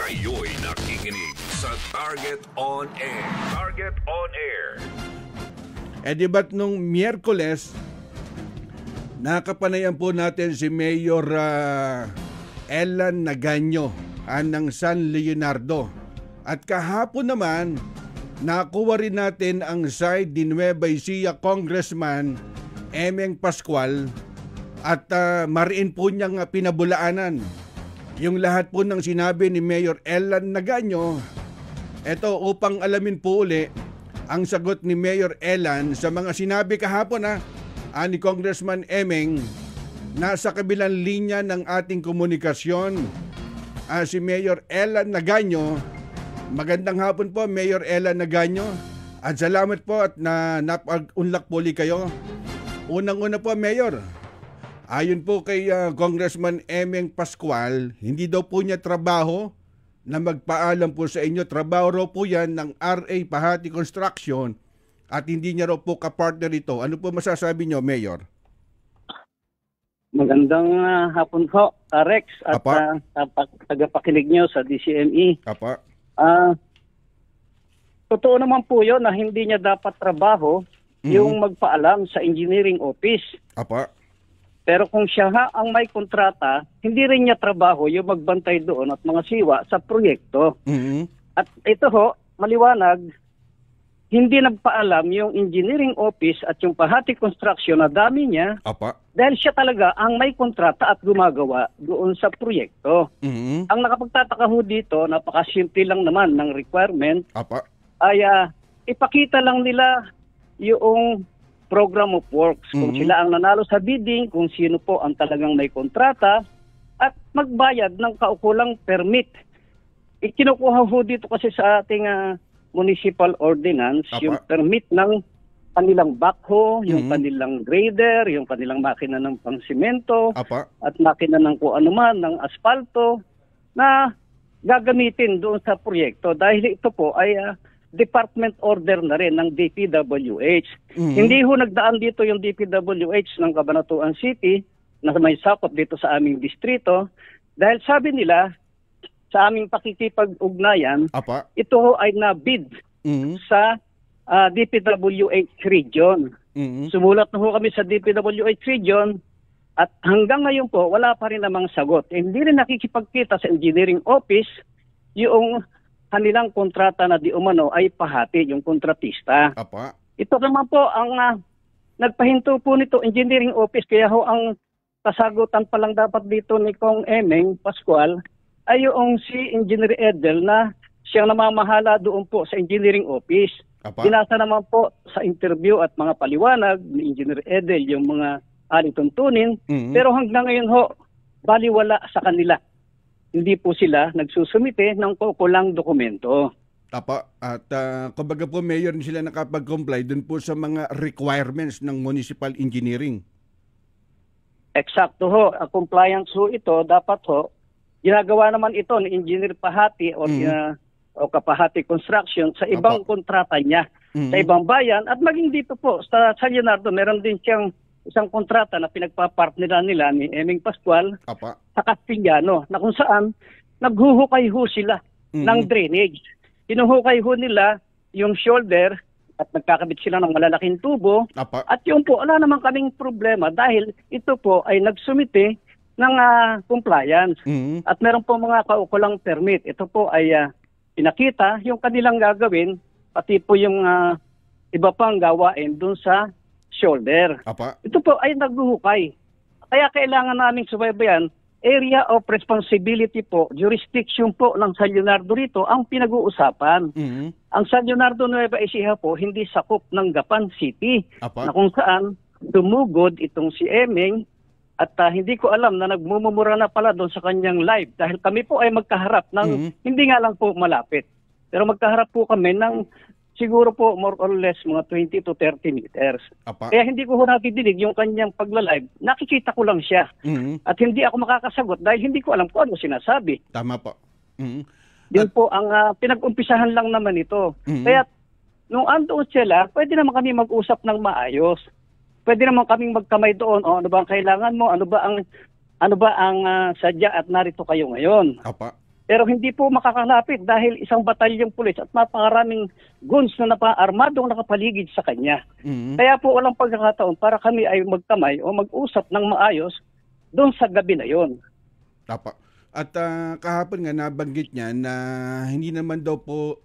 Kayo'y nakikinig sa Target on Air. Target on Air. Di ba't nung Miyerkules, nakapanayan po natin si Mayor Ellan Naganyo ng San Leonardo. At kahapon naman, nakuha rin natin ang side ni Nueva Ecija Congressman Emeng Pascual at mariin po niyang pinabulaanan yung lahat po ng sinabi ni Mayor Ellan Naganyo. Ito upang alamin po uli ang sagot ni Mayor Ellan sa mga sinabi kahapon ni Congressman Emeng. Nasa kabilang linya ng ating komunikasyon si Mayor Ellan Naganyo. Magandang hapon po, Mayor Ellan Naganyo, at salamat po at napag-unlak po ulit kayo. Unang-una po, Mayor, ayon po kay Congressman Emeng Pascual, hindi daw po niya trabaho na magpaalam po sa inyo. Trabaho raw po yan ng RA Pahati Construction at hindi niya raw po kapartner ito. Ano po masasabi niyo, Mayor? Magandang hapon po, Rex, at tagapakinig niyo sa DCME. Apa. Totoo naman po yun na hindi niya dapat trabaho yung magpaalam sa engineering office. Apa. Pero kung siya ang may kontrata, hindi rin niya trabaho yung magbantay doon at mga siwa sa proyekto. At ito maliwanag, hindi nagpaalam yung engineering office at yung Pahati Construction na dami niya. Apa. Dahil siya talaga ang may kontrata at gumagawa doon sa proyekto. Ang nakapagtataka ho dito, napakasimple lang naman ng requirement. Apa. Ay ipakita lang nila yung program of works, kung sila ang nanalo sa bidding, kung sino po ang talagang may kontrata, at magbayad ng kaukulang permit. Ikinukuha ho dito kasi sa ating municipal ordinance, yung permit ng kanilang backhoe, yung kanilang grader, yung kanilang makina ng pangsimento, at makina ng kung ano man, ng asfalto, na gagamitin doon sa proyekto. Dahil ito po ay department order na rin ng DPWH. Hindi ho nagdaan dito yung DPWH ng Cabanatuan City na may sakop dito sa aming distrito dahil sabi nila sa aming pakikipag-ugnayan, ito ho ay na-bid sa DPWH region. Sumulat na ho kami sa DPWH region at hanggang ngayon po wala pa rin namang sagot. Hindi rin nakikipagkita sa engineering office yung kanilang kontrata na di umano ay Pahati, yung kontratista. Ito naman po ang nagpahinto po nito engineering office, kaya ho ang kasagutan pa lang dapat dito ni Kong Emeng Pascual ay yung si Engineer Edel na siyang namamahala doon po sa engineering office. Binasa naman po sa interview at mga paliwanag ni Engineer Edel yung mga alituntunin, pero hanggang ngayon baliwala sa kanila. Hindi po sila nagsusumite ng kukulang dokumento. At kumbaga po, Mayor, sila nakapag-comply dun po sa mga requirements ng municipal engineering. Eksakto ho. Compliance ho ito, dapat ginagawa naman ito ni Engineer Pahati o Kapahati Construction sa ibang kontrata niya, sa ibang bayan. At maging dito po, sa San Leonardo, meron din siyang isang kontrata na pinagpapartneran nila ni Emeng Pascual sa Castellano, na kung saan naghuhukay ho sila ng drainage. Hinuhukay ho nila yung shoulder at nagkakabit sila ng malalaking tubo. At yung po, wala naman kaming problema dahil ito po ay nagsumite ng compliance. At meron po mga kaukulang permit. Ito po ay pinakita yung kanilang gagawin, pati po yung iba pang gawain dun sa shoulder. Ito po ay naghuhukay. Kaya kailangan naming subaybayan, area of responsibility po, jurisdiction po ng San Leonardo rito ang pinag-uusapan. Ang San Leonardo Nueva Ecija po hindi sakop ng Gapan City, na kung saan dumugod itong si Emeng at hindi ko alam na nagmumumura na pala doon sa kanyang live dahil kami po ay magkaharap ng hindi nga lang po malapit. Pero magkaharap po kami ng siguro po more or less mga 20 to 30 meters. Kaya hindi ko nakikinig yung kanyang pagla-live. Nakikita ko lang siya. At hindi ako makakasagot dahil hindi ko alam kung ano sinasabi. Tama po. Yun po ang pinag-umpisahan lang naman ito. Kaya nung andoon sila, pwede naman kami mag-usap ng maayos. Pwede naman kaming magkamay doon. O, ano ba ang kailangan mo? Ano ba ang sadya at narito kayo ngayon? Pero hindi po makakalapit dahil isang batalyong pulis at napakaraming guns na armadong nakapaligid sa kanya. Kaya po walang pagkakataon para kami ay magkamay o mag-usap ng maayos doon sa gabi na yon. Tapa. At kahapon nga nabanggit niya na hindi naman daw po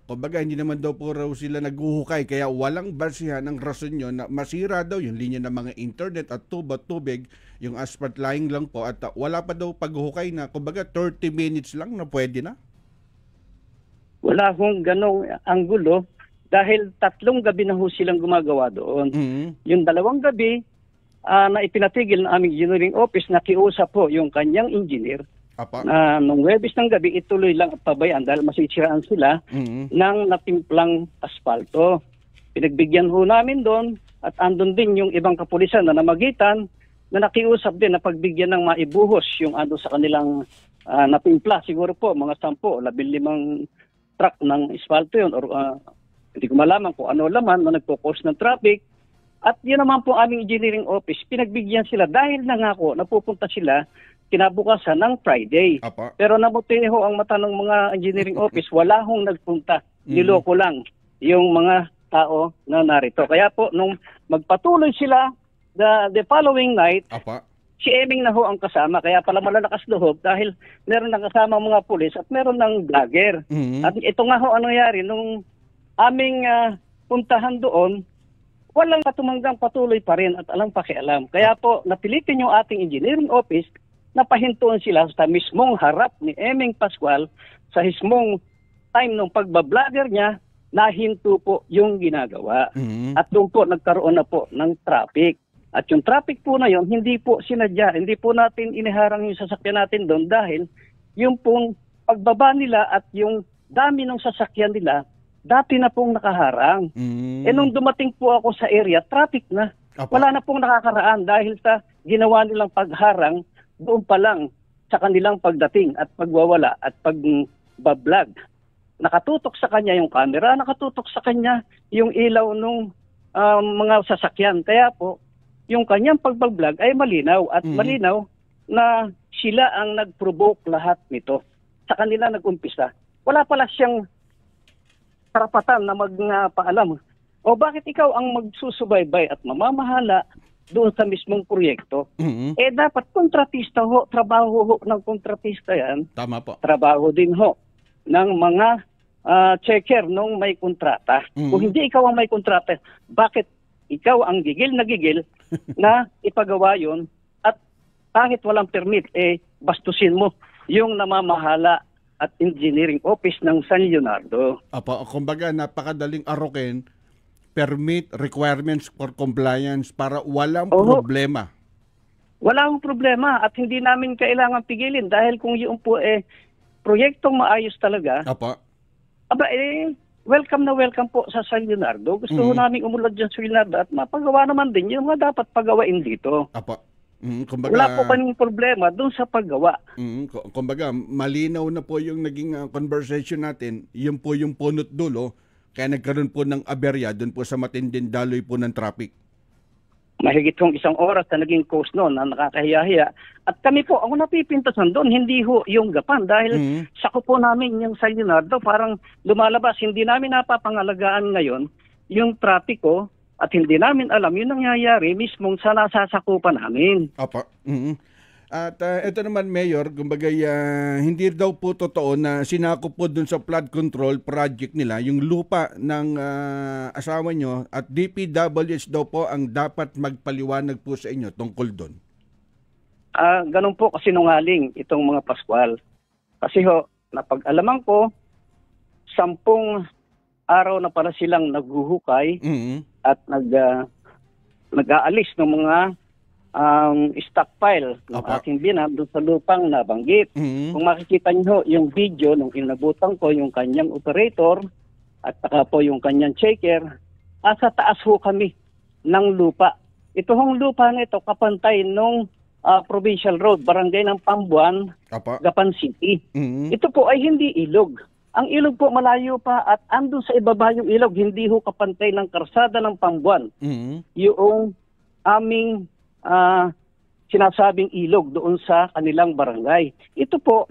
raw sila naghuhukay, kaya walang basihan ang rason yun na masira daw yung linya ng mga internet at tubig, yung asphalt lying lang po, at wala pa daw paghuhukay na kumbaga 30 minutes lang na pwede na. Wala hong ganong anggulo dahil 3 gabi na ho silang gumagawa doon. Yung 2 gabi na ipinatigil ng aming engineering office, nakiusap po yung kanyang engineer na nung Huwebes ng gabi ituloy lang at pabayaan dahil masisiraan sila ng natimplang asfalto. Pinagbigyan ho namin doon at andun din yung ibang kapulisan na namagitan na nakiusap din na pagbigyan ng maibuhos yung ando sa kanilang natimpla. Siguro po mga 10 o 15 truck ng asfalto yun or hindi ko malaman kung ano laman na nagpo-cause ng traffic. At yun naman po aming engineering office, pinagbigyan sila dahil nangako na pupunta sila kinabukasan ng Friday. Pero namutiho ang mata ng mga engineering office, wala hong nagpunta. Niloko lang yung mga tao na narito. Kaya po, nung magpatuloy sila the following night, si Eming na ho ang kasama. Kaya pala malalakas loob dahil meron ng kasama mga pulis at meron ng vlogger. At ito nga ho ang nangyari, nung aming puntahan doon, walang katumanggang patuloy pa rin at alang pakialam. Kaya po, napilitin yung ating engineering office na pahintuan sila sa mismong harap ni Eming Pascual, sa mismong time ng pagbablogger niya, nahinto po yung ginagawa. At doon po nagkaroon na po ng traffic. At yung traffic po na yon hindi po sinadya, hindi po natin iniharang yung sasakyan natin doon dahil yung pong pagbaba nila at yung dami ng sasakyan nila, dati na pong nakaharang. Nung dumating po ako sa area, traffic na. Wala na pong nakakaraan dahil sa ginawa nilang pagharang doon pa lang sa kanilang pagdating at pagwawala at pagbablog. Nakatutok sa kanya yung camera, nakatutok sa kanya yung ilaw ng mga sasakyan. Kaya po, yung kanyang pagbablog ay malinaw at malinaw na sila ang nag-provoke lahat nito. Sa kanila nag-umpisa. Wala pala siyang karapatan na magpaalam. O bakit ikaw ang magsusubaybay at mamamahala doon sa mismong proyekto? Dapat kontratista ho, trabaho ho ng kontratista yan. Tama po. Trabaho din ho ng mga checker nung may kontrata. Kung hindi ikaw ang may kontrata, bakit ikaw ang gigil na ipagawa yun at kahit walang permit, bastusin mo yung namamahala at engineering office ng San Leonardo. Kumbaga napakadaling arokin, permit, requirements for compliance para walang problema. Walang problema at hindi namin kailangan pigilin dahil kung yung po proyektong maayos talaga, welcome na welcome po sa San Leonardo. Gusto ko namin umulad dyan sa Leonardo at mapagawa naman din yung mga dapat pagawain dito. Kumbaga, wala po kaming problema doon sa paggawa. Kumbaga, malinaw na po yung naging conversation natin. Yun po yung punot dulo. Kaya nagkaroon po ng aberya doon po sa matinding daloy po ng traffic. Mahigit hong 1 oras na naging coast noon na nakakahiya-hiya. At kami po, ang napipintasan doon, hindi ho yung Gapan. Dahil sako po namin yung San Leonardo, parang lumalabas. Hindi namin napapangalagaan ngayon yung trapiko at hindi namin alam yung nangyayari mismong sa nasasakupan namin. At ito naman, Mayor, kumbaga hindi daw po totoo na sinakop po dun sa flood control project nila yung lupa ng asawa nyo at DPWH daw po ang dapat magpaliwanag po sa inyo tungkol dun. Ganun po kasinungaling itong mga Pascual. Kasi ho, napag-alaman ko, 10 araw na pala silang naghuhukay at nag-aalis ng mga stockpile ng aking binab doon sa lupang nabanggit. Kung makikita nyo yung video nung inabutan ko yung kanyang operator at saka po yung kanyang checker, sa taas ho kami ng lupa. Ito hong lupa na ito kapantay nung provincial road, barangay ng Pambuan, Gapan City. Ito po ay hindi ilog. Ang ilog po malayo pa at andun sa ibaba yung ilog, hindi ho kapantay ng karsada ng Pambuan. Yung aming sinasabing ilog doon sa kanilang barangay. Ito po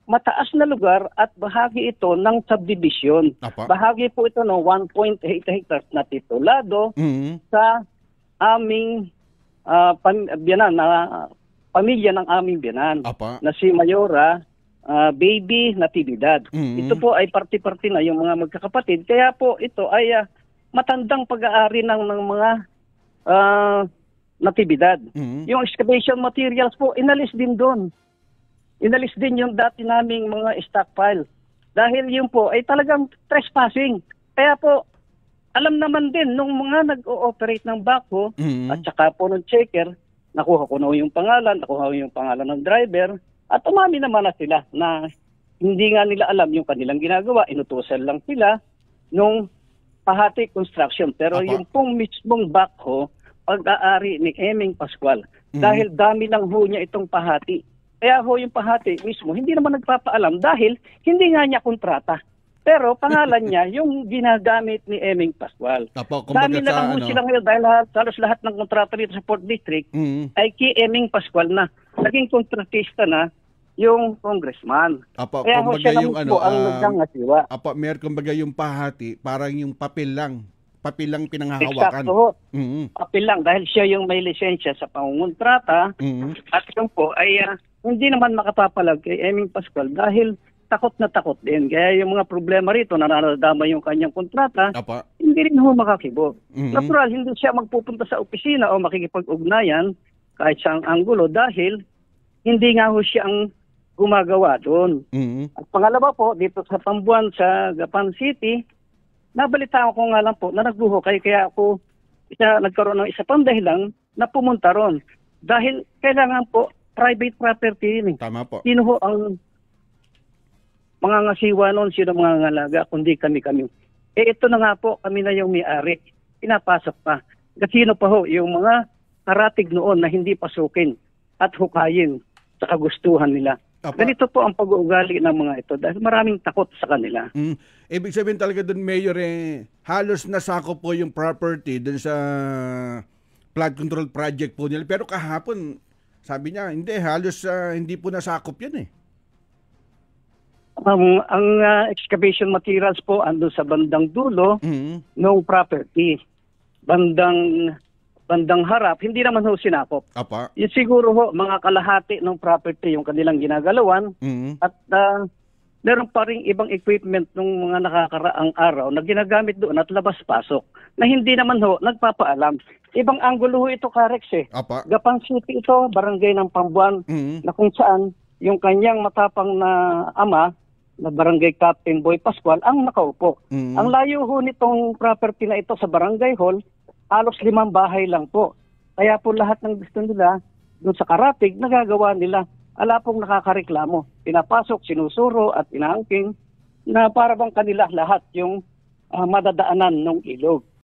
mataas na lugar at bahagi ito ng subdivision. Apa. Bahagi po ito ng 1.8 hectares na titulado sa aming biyanan, pamilya ng aming biyanan Apa. na si Mayora Baby Natividad. Ito po ay parti-parti na yung mga magkakapatid. Kaya po ito ay matandang pag-aari ng mga Natividad. Yung excavation materials po, inalis din doon. Inalis din yung dati naming mga stockpile. Dahil yun po ay talagang trespassing. Kaya po, alam naman din nung mga nag-ooperate ng backhoe at saka po ng checker, nakuha ko na yung pangalan ng driver, at umami naman na sila na hindi nga nila alam yung kanilang ginagawa. Inutusan lang sila nung Pahati Construction. Pero Apa. yung pong mismong backhoe, pag-aari ni Eming Pascual. Dahil dami lang ho niya itong Pahati. Kaya ho yung Pahati mismo, hindi naman nagpapaalam dahil hindi nga niya kontrata. Pero pangalan niya yung ginagamit ni Eming Pascual. Apo, Dami na lang ho sila ngayon dahil halos lahat ng kontrata dito sa Port District ay kay Eming Pascual na. Naging kontratista na yung congressman. Apo, Kaya ho kumbaga siya yung naman po ang nagkangasiwa. Apo, kumbaga yung Pahati, parang yung papel lang pinanghahawakan. Eksakto ho. Papel lang dahil siya yung may lisensya sa pangungontrata at yung po ay hindi naman makapapalag kay Eming Pascual dahil takot na takot din. Kaya yung mga problema rito, nararamdaman yung kanyang kontrata, Apa. hindi rin ho makakibo. Natural, hindi siya magpupunta sa opisina o makikipag-ugnayan kahit sa anggulo dahil hindi nga ho siya ang gumagawa doon. At pangalawa po, dito sa Pambuan sa Gapan City, nabalitaan ko nga lang po na nagbuhukay kaya ako nagkaroon ng isa pang dahilan na pumunta ron. Dahil kailangan po private property yun. Tama po. Sino ho ang mga ngasiwa noon, sino mga ngalaga, kundi kami. Ito na nga po, kami na yung may-ari. Pinapasok pa. Sino pa ho, yung mga karatig noon na hindi pasukin at hukayin sa kagustuhan nila. Apa. Ganito po ang pag-uugali ng mga ito dahil maraming takot sa kanila. Ibig sabihin talaga doon, Mayor, halos nasako po yung property doon sa flood control project po nila. Pero kahapon, sabi niya, hindi, halos hindi po nasakop yan Ang excavation materials po andun sa bandang dulo ng property. Bandang harap, hindi naman ho sinakop. Apa. Yung siguro ho, mga kalahati ng property yung kanilang ginagalawan at meron pa rin ibang equipment ng mga nakakaraang araw na ginagamit doon at labas-pasok na hindi naman ho nagpapaalam. Ibang anggulo ho ito, Karex Apa. Gapan City ito, barangay ng Pambuan, na kung saan yung kanyang matapang na ama, na barangay Captain Boy Pascual, ang nakaupo. Ang layo ho nitong property na ito sa barangay hall, halos 5 bahay lang po. Kaya po lahat ng gusto nila, doon sa karatig, nagagawa nila. Ala pong nakakareklamo. Pinapasok, sinusuro at inaangking na para bang kanila lahat yung madadaanan ng ilog.